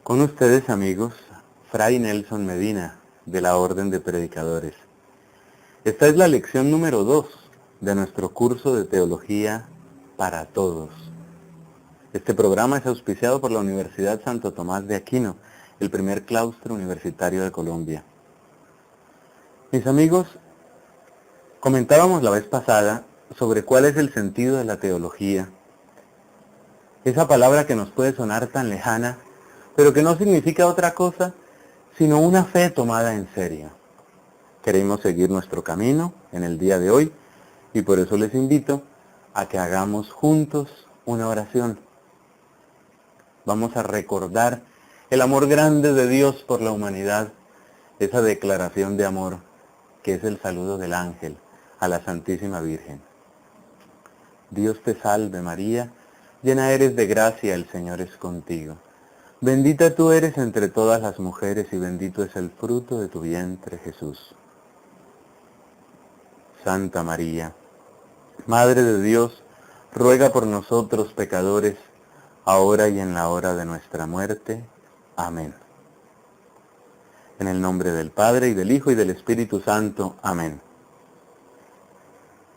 Con ustedes, amigos, Fray Nelson Medina, de la Orden de Predicadores. Esta es la lección número 2 de nuestro curso de Teología para Todos. Este programa es auspiciado por la Universidad Santo Tomás de Aquino, el primer claustro universitario de Colombia. Mis amigos, comentábamos la vez pasada sobre cuál es el sentido de la teología. Esa palabra que nos puede sonar tan lejana, pero que no significa otra cosa sino una fe tomada en serio. Queremos seguir nuestro camino en el día de hoy y por eso les invito a que hagamos juntos una oración. Vamos a recordar el amor grande de Dios por la humanidad, esa declaración de amor que es el saludo del ángel a la Santísima Virgen. Dios te salve María, llena eres de gracia, el Señor es contigo. Bendita tú eres entre todas las mujeres y bendito es el fruto de tu vientre, Jesús. Santa María, Madre de Dios, ruega por nosotros pecadores, ahora y en la hora de nuestra muerte. Amén. En el nombre del Padre, y del Hijo, y del Espíritu Santo. Amén.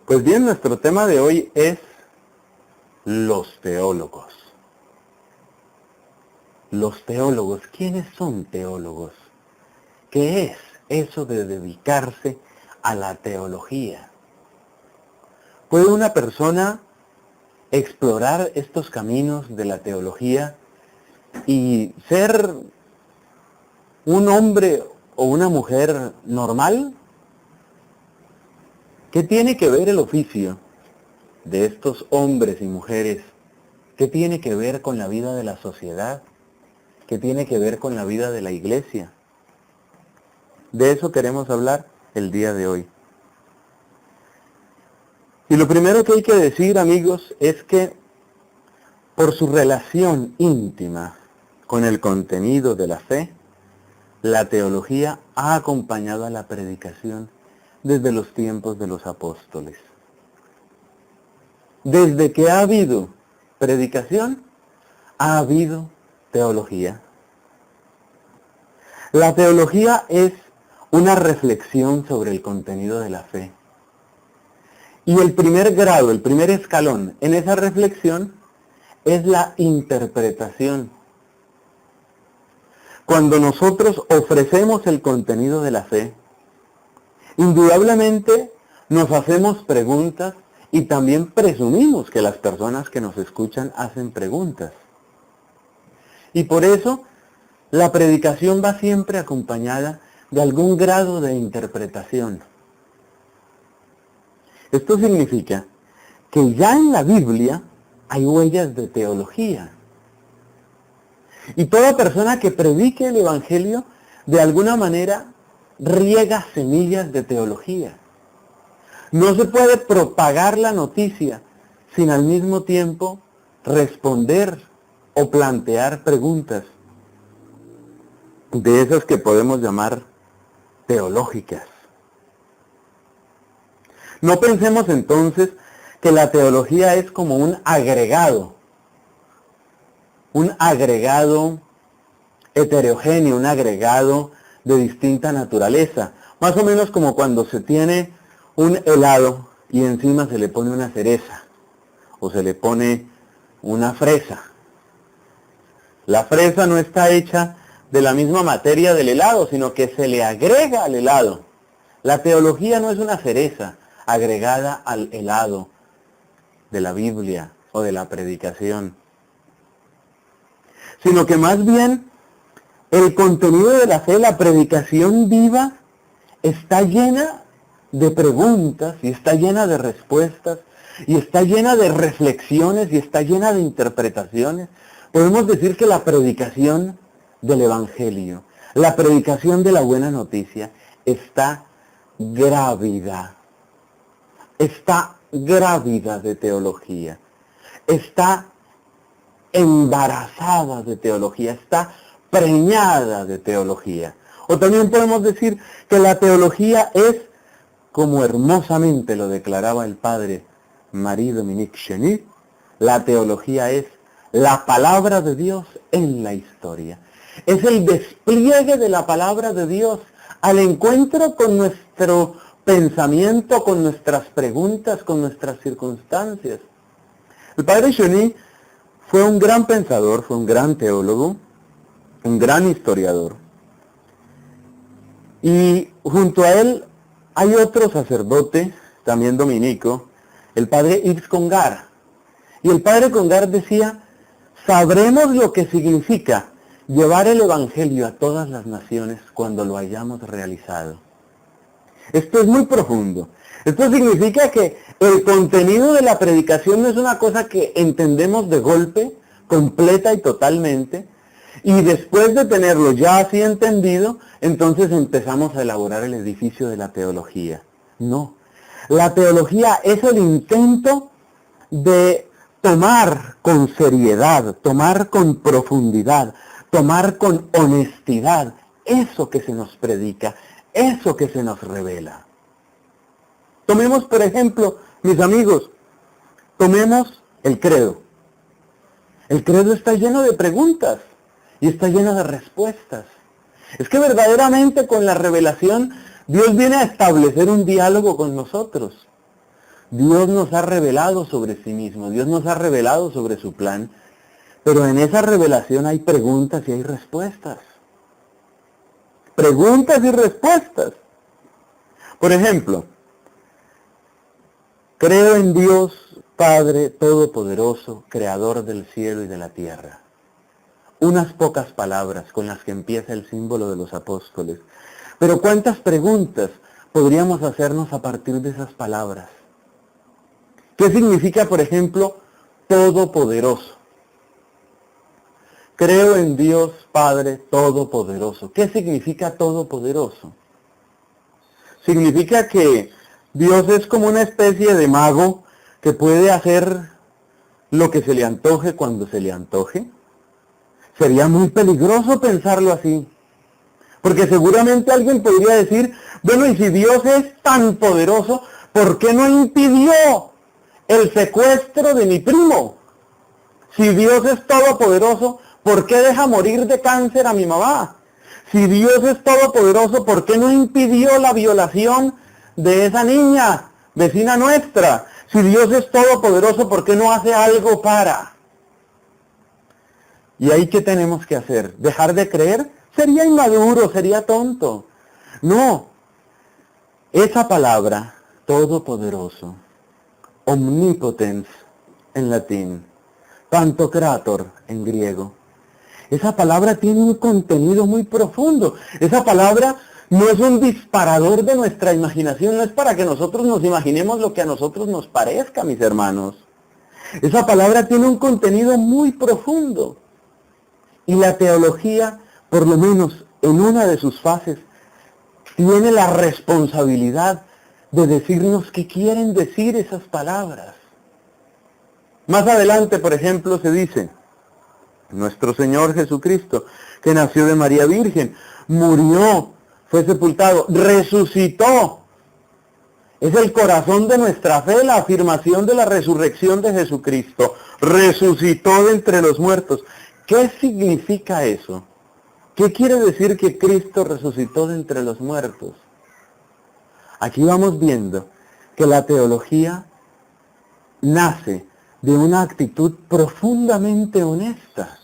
Pues bien, nuestro tema de hoy es los teólogos. Los teólogos, ¿quiénes son teólogos? ¿Qué es eso de dedicarse a la teología? ¿Puede una persona explorar estos caminos de la teología y ser un hombre o una mujer normal? ¿Qué tiene que ver el oficio de estos hombres y mujeres? ¿Qué tiene que ver con la vida de la sociedad? ¿Qué tiene que ver con la vida de la iglesia? De eso queremos hablar el día de hoy. Y lo primero que hay que decir, amigos, es que por su relación íntima con el contenido de la fe, la teología ha acompañado a la predicación desde los tiempos de los apóstoles. Desde que ha habido predicación, ha habido teología. La teología es una reflexión sobre el contenido de la fe. Y el primer grado, el primer escalón en esa reflexión es la interpretación. Cuando nosotros ofrecemos el contenido de la fe, indudablemente nos hacemos preguntas y también presumimos que las personas que nos escuchan hacen preguntas. Y por eso la predicación va siempre acompañada de algún grado de interpretación. Esto significa que ya en la Biblia hay huellas de teología. Y toda persona que predique el Evangelio, de alguna manera, riega semillas de teología. No se puede propagar la noticia sin al mismo tiempo responder o plantear preguntas de esas que podemos llamar teológicas. No pensemos entonces que la teología es como un agregado heterogéneo, un agregado de distinta naturaleza, más o menos como cuando se tiene un helado y encima se le pone una cereza o se le pone una fresa. La fresa no está hecha de la misma materia del helado, sino que se le agrega al helado. La teología no es una cereza agregada al helado de la Biblia o de la predicación, sino que más bien el contenido de la fe, la predicación viva, está llena de preguntas y está llena de respuestas y está llena de reflexiones y está llena de interpretaciones. Podemos decir que la predicación del Evangelio, la predicación de la buena noticia, está grávida de teología, está embarazada de teología, está preñada de teología. O también podemos decir que la teología es, como hermosamente lo declaraba el padre Marie-Dominique Chenu, la teología es la palabra de Dios en la historia. Es el despliegue de la palabra de Dios al encuentro con nuestro pensamiento, con nuestras preguntas, con nuestras circunstancias. El padre Chauny fue un gran pensador, fue un gran teólogo, un gran historiador. Y junto a él hay otro sacerdote, también dominico, el padre Yves Congar. Y el padre Congar decía, sabremos lo que significa llevar el evangelio a todas las naciones cuando lo hayamos realizado. Esto es muy profundo. Esto significa que el contenido de la predicación no es una cosa que entendemos de golpe, completa y totalmente, y después de tenerlo ya así entendido, entonces empezamos a elaborar el edificio de la teología. No. La teología es el intento de tomar con seriedad, tomar con profundidad, tomar con honestidad eso que se nos predica, eso que se nos revela. Tomemos, por ejemplo, mis amigos, tomemos el credo. El credo está lleno de preguntas y está lleno de respuestas. Es que verdaderamente con la revelación Dios viene a establecer un diálogo con nosotros. Dios nos ha revelado sobre sí mismo, Dios nos ha revelado sobre su plan, pero en esa revelación hay preguntas y hay respuestas. Preguntas y respuestas. Por ejemplo, creo en Dios Padre Todopoderoso, Creador del cielo y de la tierra. Unas pocas palabras con las que empieza el símbolo de los apóstoles. Pero ¿cuántas preguntas podríamos hacernos a partir de esas palabras? ¿Qué significa, por ejemplo, Todopoderoso? Creo en Dios Padre Todopoderoso. ¿Qué significa Todopoderoso? Significa que Dios es como una especie de mago que puede hacer lo que se le antoje cuando se le antoje. Sería muy peligroso pensarlo así. Porque seguramente alguien podría decir, bueno, y si Dios es tan poderoso, ¿por qué no impidió el secuestro de mi primo? Si Dios es todopoderoso, ¿por qué deja morir de cáncer a mi mamá? Si Dios es todopoderoso, ¿por qué no impidió la violación de esa niña, vecina nuestra? Si Dios es todopoderoso, ¿por qué no hace algo para? ¿Y ahí qué tenemos que hacer? ¿Dejar de creer? Sería inmaduro, sería tonto. No. Esa palabra, todopoderoso, omnipotens en latín, pantocrator en griego. Esa palabra tiene un contenido muy profundo. Esa palabra no es un disparador de nuestra imaginación, no es para que nosotros nos imaginemos lo que a nosotros nos parezca, mis hermanos. Esa palabra tiene un contenido muy profundo. Y la teología, por lo menos en una de sus fases, tiene la responsabilidad de decirnos qué quieren decir esas palabras. Más adelante, por ejemplo, se dice, nuestro Señor Jesucristo, que nació de María Virgen, murió, fue sepultado, resucitó. Es el corazón de nuestra fe, la afirmación de la resurrección de Jesucristo. Resucitó de entre los muertos. ¿Qué significa eso? ¿Qué quiere decir que Cristo resucitó de entre los muertos? Aquí vamos viendo que la teología nace de una actitud profundamente honesta.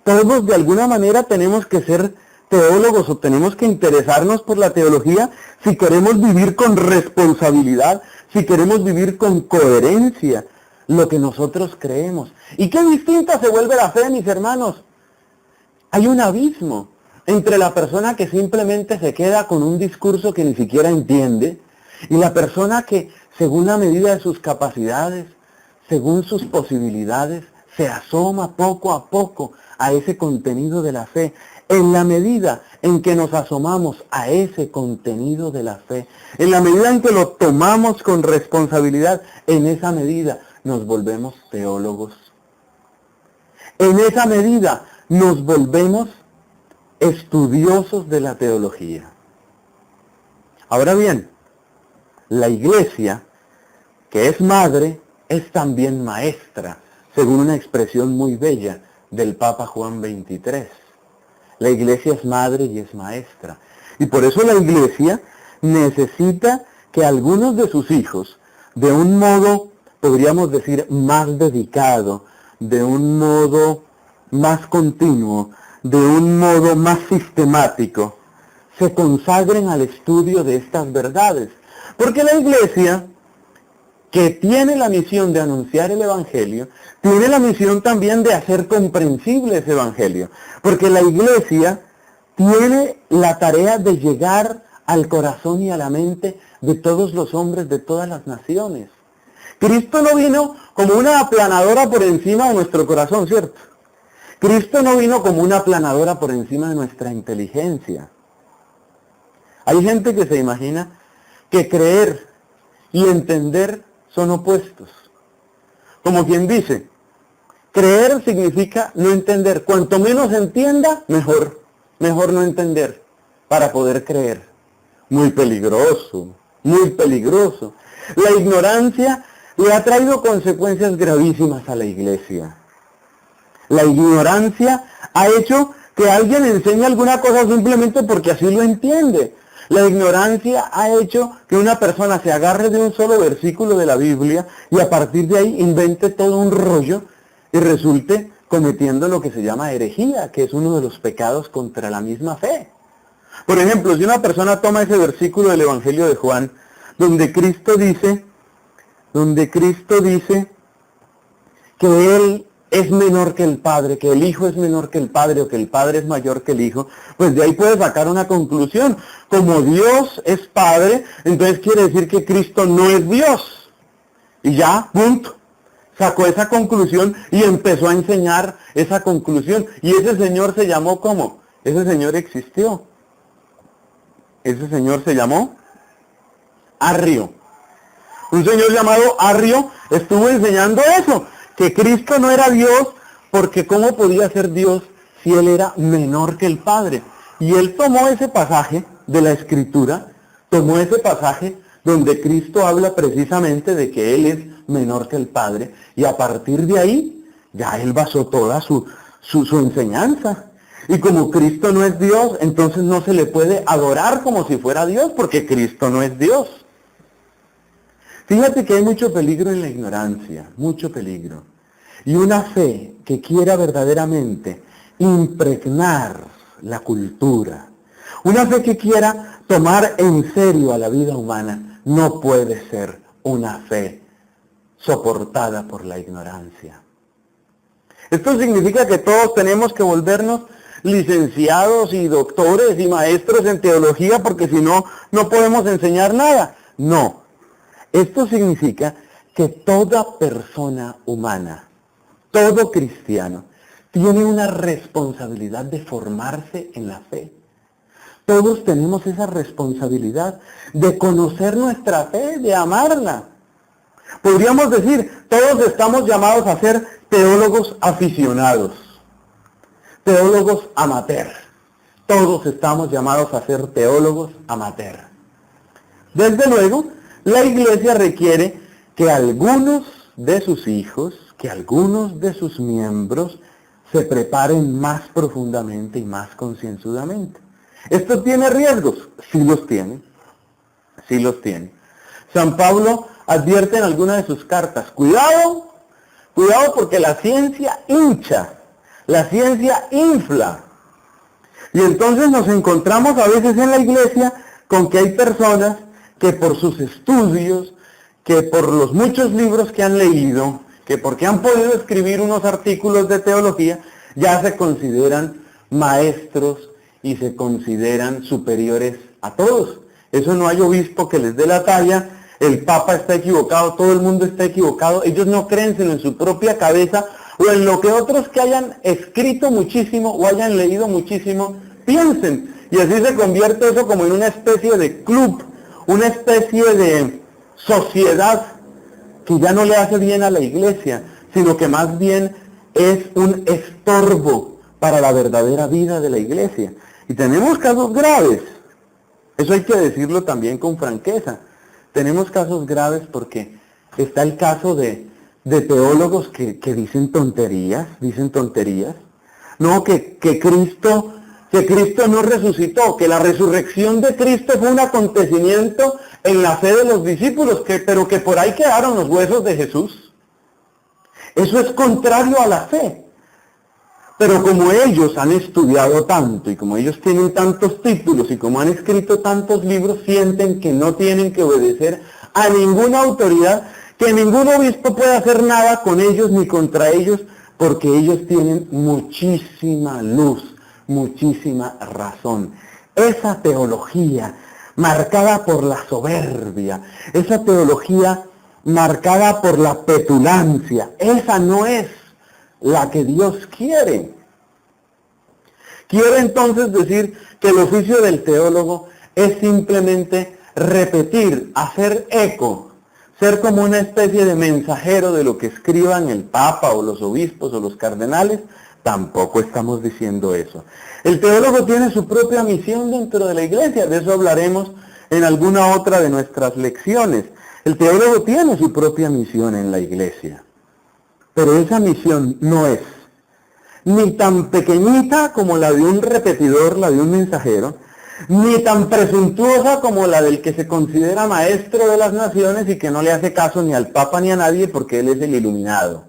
Todos de alguna manera tenemos que ser teólogos o tenemos que interesarnos por la teología si queremos vivir con responsabilidad, si queremos vivir con coherencia lo que nosotros creemos. ¿Y qué distinta se vuelve la fe, mis hermanos? Hay un abismo entre la persona que simplemente se queda con un discurso que ni siquiera entiende y la persona que, según la medida de sus capacidades, según sus posibilidades, se asoma poco a poco a ese contenido de la fe. En la medida en que nos asomamos a ese contenido de la fe, en la medida en que lo tomamos con responsabilidad, en esa medida nos volvemos teólogos. En esa medida nos volvemos estudiosos de la teología. Ahora bien, la Iglesia, que es madre, es también maestra según una expresión muy bella del Papa Juan XXIII. La iglesia es madre y es maestra. Y por eso la iglesia necesita que algunos de sus hijos, de un modo, podríamos decir, más dedicado, de un modo más continuo, de un modo más sistemático, se consagren al estudio de estas verdades. Porque la iglesia, que tiene la misión de anunciar el Evangelio, tiene la misión también de hacer comprensible ese Evangelio. Porque la iglesia tiene la tarea de llegar al corazón y a la mente de todos los hombres de todas las naciones. Cristo no vino como una aplanadora por encima de nuestro corazón, ¿cierto? Cristo no vino como una aplanadora por encima de nuestra inteligencia. Hay gente que se imagina que creer y entender son opuestos. Como quien dice, creer significa no entender. Cuanto menos entienda, mejor. Mejor no entender para poder creer. Muy peligroso, muy peligroso. La ignorancia le ha traído consecuencias gravísimas a la iglesia. La ignorancia ha hecho que alguien enseñe alguna cosa simplemente porque así lo entiende. La ignorancia ha hecho que una persona se agarre de un solo versículo de la Biblia y a partir de ahí invente todo un rollo y resulte cometiendo lo que se llama herejía, que es uno de los pecados contra la misma fe. Por ejemplo, si una persona toma ese versículo del Evangelio de Juan, donde Cristo dice que Él es menor que el Padre, que el Hijo es menor que el Padre o que el Padre es mayor que el Hijo, pues de ahí puede sacar una conclusión. Como Dios es Padre, entonces quiere decir que Cristo no es Dios. Y ya, punto. Sacó esa conclusión y empezó a enseñar esa conclusión. Y ese señor se llamó ¿cómo? Ese señor existió. Ese señor se llamó Arrio. Un señor llamado Arrio estuvo enseñando eso, que Cristo no era Dios, porque ¿cómo podía ser Dios si Él era menor que el Padre? Y él tomó ese pasaje de la Escritura, tomó ese pasaje donde Cristo habla precisamente de que Él es menor que el Padre, y a partir de ahí, ya Él basó toda su enseñanza. Y como Cristo no es Dios, entonces no se le puede adorar como si fuera Dios, porque Cristo no es Dios. Fíjate que hay mucho peligro en la ignorancia, mucho peligro. Y una fe que quiera verdaderamente impregnar la cultura, una fe que quiera tomar en serio a la vida humana, no puede ser una fe soportada por la ignorancia. Esto significa que todos tenemos que volvernos licenciados y doctores y maestros en teología, porque si no, no podemos enseñar nada. No. Esto significa que toda persona humana, todo cristiano, tiene una responsabilidad de formarse en la fe. Todos tenemos esa responsabilidad de conocer nuestra fe, de amarla. Podríamos decir, todos estamos llamados a ser teólogos aficionados, teólogos amateur. Todos estamos llamados a ser teólogos amateur. Desde luego, la iglesia requiere que algunos de sus hijos, que algunos de sus miembros se preparen más profundamente y más concienzudamente. ¿Esto tiene riesgos? Sí los tiene. Sí los tiene. San Pablo advierte en alguna de sus cartas, cuidado porque la ciencia hincha, la ciencia infla. Y entonces nos encontramos a veces en la iglesia con que hay personas que por sus estudios, que por los muchos libros que han leído, que porque han podido escribir unos artículos de teología, ya se consideran maestros y se consideran superiores a todos. Eso no hay obispo que les dé la talla, el Papa está equivocado, todo el mundo está equivocado, ellos no creen sino en su propia cabeza o en lo que otros que hayan escrito muchísimo o hayan leído muchísimo piensen. Y así se convierte eso como en una especie de club, una especie de sociedad que ya no le hace bien a la iglesia, sino que más bien es un estorbo para la verdadera vida de la iglesia. Y tenemos casos graves, eso hay que decirlo también con franqueza. Tenemos casos graves porque está el caso de de teólogos que dicen tonterías. No, que Cristo no resucitó, que la resurrección de Cristo fue un acontecimiento en la fe de los discípulos, pero que por ahí quedaron los huesos de Jesús. Eso es contrario a la fe. Pero como ellos han estudiado tanto y como ellos tienen tantos títulos y como han escrito tantos libros, sienten que no tienen que obedecer a ninguna autoridad, que ningún obispo puede hacer nada con ellos ni contra ellos, porque ellos tienen muchísima luz, muchísima razón. Esa teología marcada por la soberbia, esa teología marcada por la petulancia, esa no es la que Dios quiere. Quiere entonces decir que el oficio del teólogo es simplemente repetir, hacer eco, ser como una especie de mensajero de lo que escriban el Papa o los obispos o los cardenales. Tampoco estamos diciendo eso. El teólogo tiene su propia misión dentro de la iglesia, de eso hablaremos en alguna otra de nuestras lecciones. El teólogo tiene su propia misión en la iglesia. Pero esa misión no es ni tan pequeñita como la de un repetidor, la de un mensajero, ni tan presuntuosa como la del que se considera maestro de las naciones y que no le hace caso ni al Papa ni a nadie porque él es el iluminado.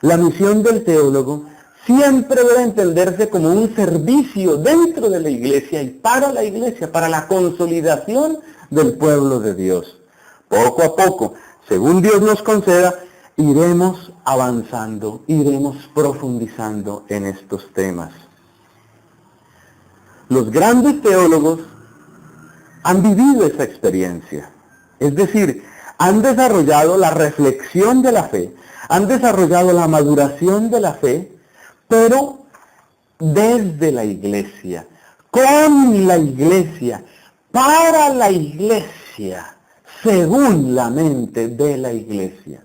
La misión del teólogo siempre debe entenderse como un servicio dentro de la iglesia y para la iglesia, para la consolidación del pueblo de Dios. Poco a poco, según Dios nos conceda, iremos avanzando, iremos profundizando en estos temas. Los grandes teólogos han vivido esa experiencia, es decir, han desarrollado la reflexión de la fe, han desarrollado la maduración de la fe, pero desde la iglesia, con la iglesia, para la iglesia, según la mente de la iglesia.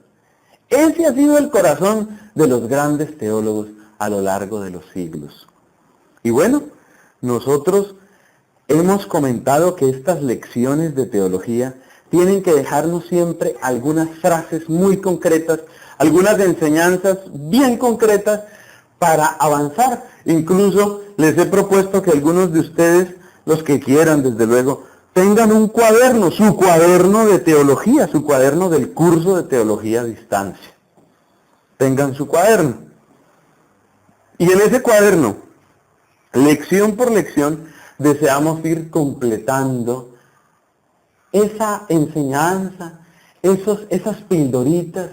Ese ha sido el corazón de los grandes teólogos a lo largo de los siglos. Y bueno, nosotros hemos comentado que estas lecciones de teología tienen que dejarnos siempre algunas frases muy concretas, algunas enseñanzas bien concretas para avanzar. Incluso les he propuesto que algunos de ustedes, los que quieran desde luego, tengan un cuaderno, su cuaderno de teología, su cuaderno del curso de teología a distancia. Tengan su cuaderno. Y en ese cuaderno, lección por lección, deseamos ir completando esa enseñanza, esas pildoritas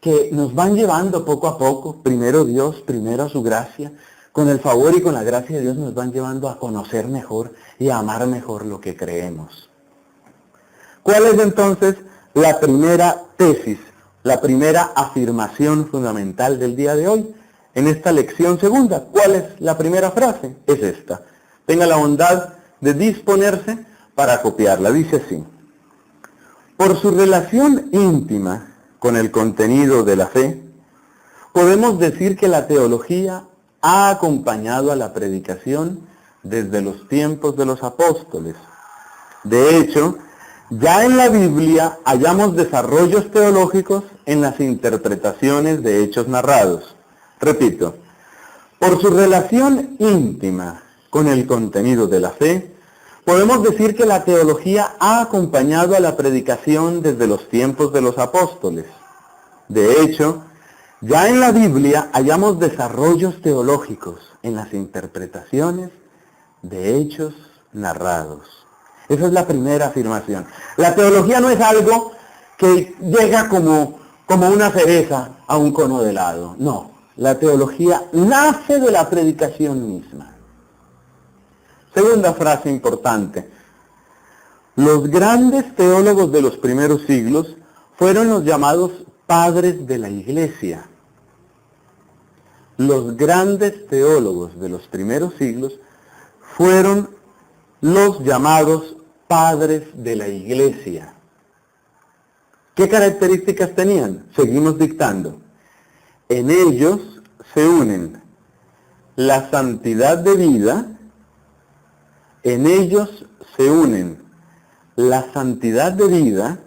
que nos van llevando poco a poco, primero Dios, primero su gracia, con el favor y con la gracia de Dios nos van llevando a conocer mejor y a amar mejor lo que creemos. ¿Cuál es entonces la primera tesis, la primera afirmación fundamental del día de hoy? En esta lección segunda, ¿cuál es la primera frase? Es esta. Tenga la bondad de disponerse para copiarla. Dice así: por su relación íntima con el contenido de la fe, podemos decir que la teología ha acompañado a la predicación desde los tiempos de los apóstoles. De hecho, ya en la Biblia hallamos desarrollos teológicos en las interpretaciones de hechos narrados. Repito, por su relación íntima con el contenido de la fe, podemos decir que la teología ha acompañado a la predicación desde los tiempos de los apóstoles. De hecho, ya en la Biblia hallamos desarrollos teológicos en las interpretaciones de hechos narrados. Esa es la primera afirmación. La teología no es algo que llega como una cereza a un cono de helado. No, la teología nace de la predicación misma. Segunda frase importante. Los grandes teólogos de los primeros siglos fueron los llamados padres de la iglesia. Los grandes teólogos de los primeros siglos fueron los llamados padres de la iglesia. ¿Qué características tenían? Seguimos dictando. En ellos se unen la santidad de vida, en ellos se unen la santidad de vida,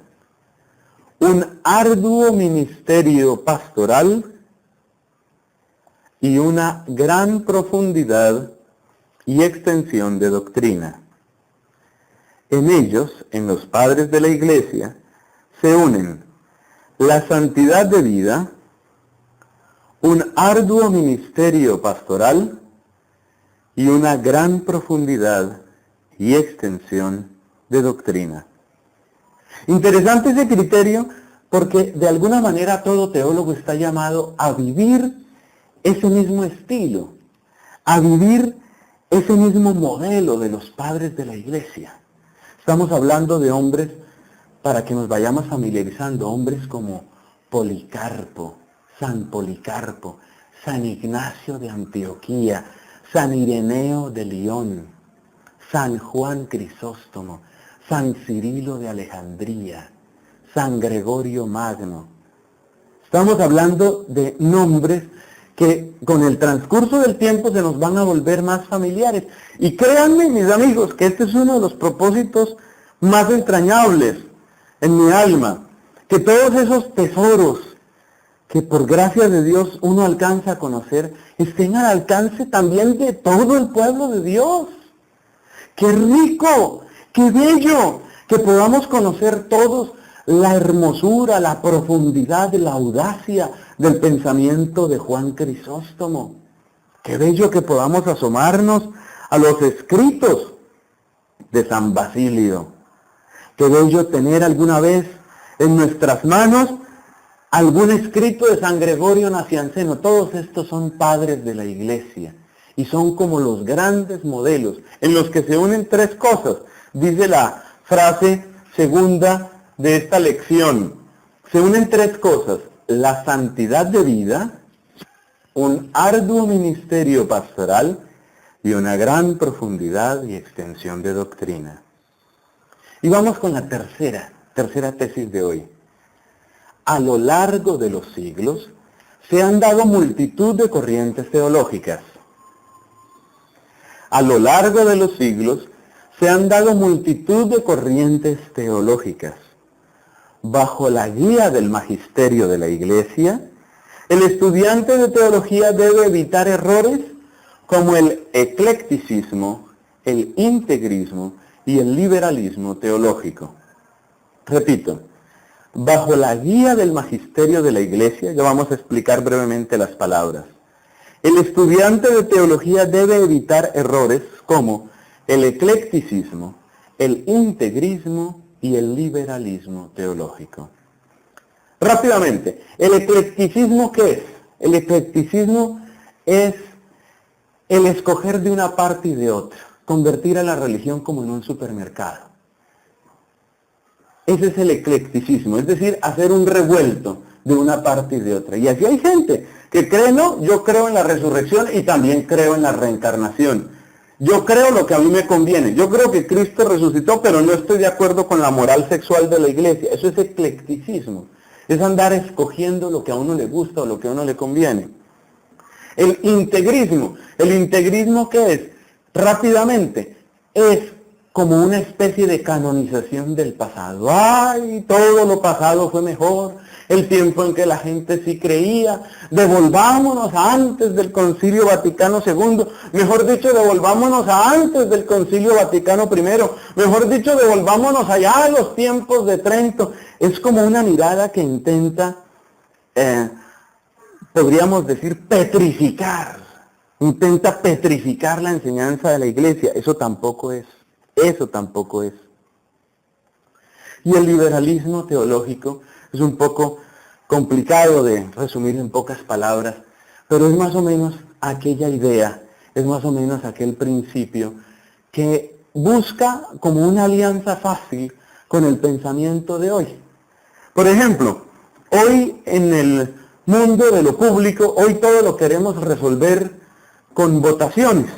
un arduo ministerio pastoral y una gran profundidad y extensión de doctrina. En ellos, en los padres de la Iglesia, se unen la santidad de vida, un arduo ministerio pastoral y una gran profundidad y extensión de doctrina. Interesante ese criterio porque de alguna manera todo teólogo está llamado a vivir ese mismo estilo, a vivir ese mismo modelo de los padres de la Iglesia. Estamos hablando de hombres, para que nos vayamos familiarizando, hombres como Policarpo, San Ignacio de Antioquía, San Ireneo de Lyon, San Juan Crisóstomo, San Cirilo de Alejandría, San Gregorio Magno. Estamos hablando de nombres que con el transcurso del tiempo se nos van a volver más familiares. Y créanme, mis amigos, que este es uno de los propósitos más entrañables en mi alma, que todos esos tesoros que por gracia de Dios uno alcanza a conocer, estén al alcance también de todo el pueblo de Dios. ¡Qué rico! ¡Qué bello! Que podamos conocer todos la hermosura, la profundidad, la audacia del pensamiento de Juan Crisóstomo. ¡Qué bello que podamos asomarnos a los escritos de San Basilio! ¡Qué bello tener alguna vez en nuestras manos algún escrito de San Gregorio Nacianceno! Todos estos son padres de la Iglesia y son como los grandes modelos en los que se unen tres cosas. Dice la frase segunda de esta lección. Se unen tres cosas: la santidad de vida, un arduo ministerio pastoral y una gran profundidad y extensión de doctrina. Y vamos con la tercera tesis de hoy. A lo largo de los siglos se han dado multitud de corrientes teológicas. A lo largo de los siglos se han dado multitud de corrientes teológicas. Bajo la guía del magisterio de la Iglesia, el estudiante de teología debe evitar errores como el eclecticismo, el integrismo y el liberalismo teológico. Repito, bajo la guía del magisterio de la Iglesia, ya vamos a explicar brevemente las palabras. El estudiante de teología debe evitar errores como el eclecticismo, el integrismo y el liberalismo teológico. Rápidamente, ¿el eclecticismo qué es? El eclecticismo es el escoger de una parte y de otra, convertir a la religión como en un supermercado. Ese es el eclecticismo, es decir, hacer un revuelto de una parte y de otra. Y así hay gente que cree, no, yo creo en la resurrección y también creo en la reencarnación. Yo creo lo que a mí me conviene. Yo creo que Cristo resucitó, pero no estoy de acuerdo con la moral sexual de la Iglesia. Eso es eclecticismo. Es andar escogiendo lo que a uno le gusta o lo que a uno le conviene. El integrismo. ¿El integrismo qué es? Rápidamente, es como una especie de canonización del pasado. ¡Ay! Todo lo pasado fue mejor. El tiempo en que la gente sí creía. Devolvámonos a antes del Concilio Vaticano II. Mejor dicho, devolvámonos a antes del Concilio Vaticano I. Mejor dicho, devolvámonos allá a los tiempos de Trento. Es como una mirada que intenta, podríamos decir, petrificar. Intenta petrificar la enseñanza de la Iglesia. Eso tampoco es. Eso tampoco es. Y el liberalismo teológico es un poco complicado de resumir en pocas palabras, pero es más o menos aquella idea, es más o menos aquel principio que busca como una alianza fácil con el pensamiento de hoy. Por ejemplo, hoy en el mundo de lo público, hoy todo lo queremos resolver con votaciones.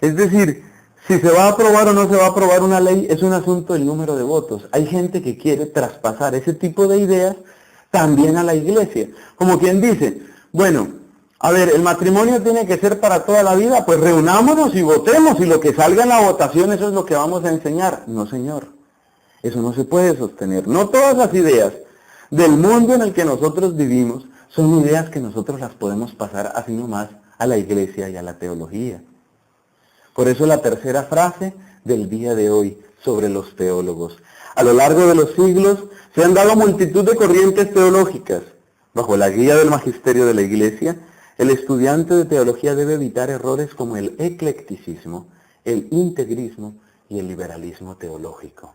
Es decir, si se va a aprobar o no se va a aprobar una ley es un asunto del número de votos. Hay gente que quiere traspasar ese tipo de ideas también a la Iglesia. Como quien dice, bueno, a ver, el matrimonio tiene que ser para toda la vida, pues reunámonos y votemos y lo que salga en la votación eso es lo que vamos a enseñar. No, señor, eso no se puede sostener. No todas las ideas del mundo en el que nosotros vivimos, son ideas que nosotros las podemos pasar así nomás a la iglesia y a la teología. Por eso la tercera frase del día de hoy sobre los teólogos. A lo largo de los siglos se han dado multitud de corrientes teológicas. Bajo la guía del magisterio de la Iglesia, el estudiante de teología debe evitar errores como el eclecticismo, el integrismo y el liberalismo teológico.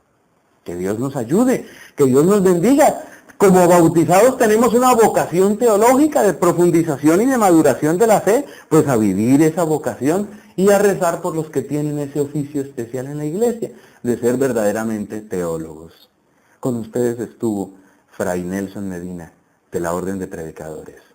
Que Dios nos ayude, que Dios nos bendiga. Como bautizados tenemos una vocación teológica de profundización y de maduración de la fe, pues a vivir esa vocación y a rezar por los que tienen ese oficio especial en la iglesia, de ser verdaderamente teólogos. Con ustedes estuvo Fray Nelson Medina, de la Orden de Predicadores.